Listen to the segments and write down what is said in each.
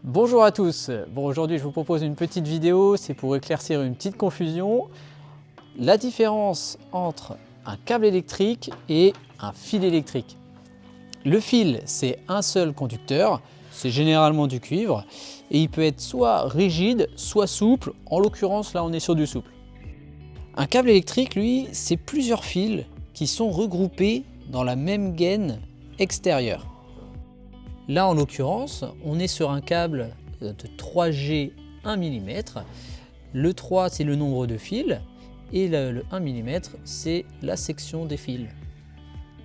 Bonjour à tous. Bon, aujourd'hui je vous propose une petite vidéo, c'est pour éclaircir une petite confusion. La différence entre un câble électrique et un fil électrique. Le fil, c'est un seul conducteur, c'est généralement du cuivre, et il peut être soit rigide, soit souple. En l'occurrence, là on est sur du souple. Un câble électrique, lui, c'est plusieurs fils qui sont regroupés dans la même gaine extérieure. Là, en l'occurrence, on est sur un câble de 3G 1 mm. Le 3, c'est le nombre de fils et le 1 mm, c'est la section des fils.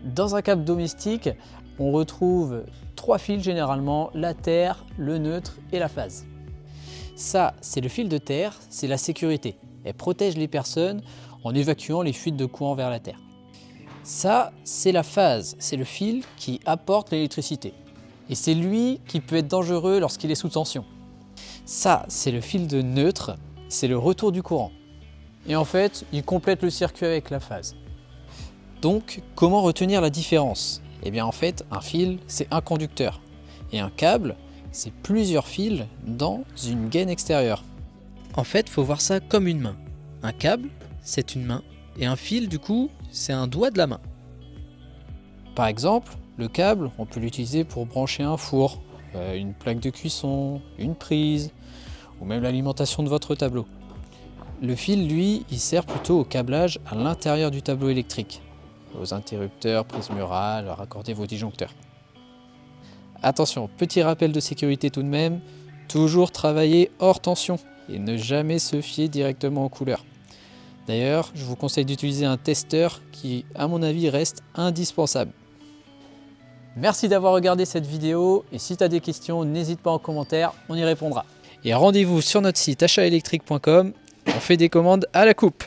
Dans un câble domestique, on retrouve 3 fils généralement, la terre, le neutre et la phase. Ça, c'est le fil de terre, c'est la sécurité. Elle protège les personnes en évacuant les fuites de courant vers la terre. Ça, c'est la phase, c'est le fil qui apporte l'électricité. Et c'est lui qui peut être dangereux lorsqu'il est sous tension. Ça, c'est le fil de neutre, c'est le retour du courant. Et en fait, il complète le circuit avec la phase. Donc, comment retenir la différence? Eh bien en fait, un fil, c'est un conducteur. Et un câble, c'est plusieurs fils dans une gaine extérieure. En fait, il faut voir ça comme une main. Un câble, c'est une main. Et un fil, du coup, c'est un doigt de la main. Par exemple, le câble, on peut l'utiliser pour brancher un four, une plaque de cuisson, une prise, ou même l'alimentation de votre tableau. Le fil, lui, il sert plutôt au câblage à l'intérieur du tableau électrique, aux interrupteurs, prises murales, raccorder vos disjoncteurs. Attention, petit rappel de sécurité tout de même, toujours travailler hors tension et ne jamais se fier directement aux couleurs. D'ailleurs, je vous conseille d'utiliser un testeur qui, à mon avis, reste indispensable. Merci d'avoir regardé cette vidéo et si tu as des questions, n'hésite pas en commentaire, on y répondra. Et rendez-vous sur notre site achatelectrique.com, on fait des commandes à la coupe.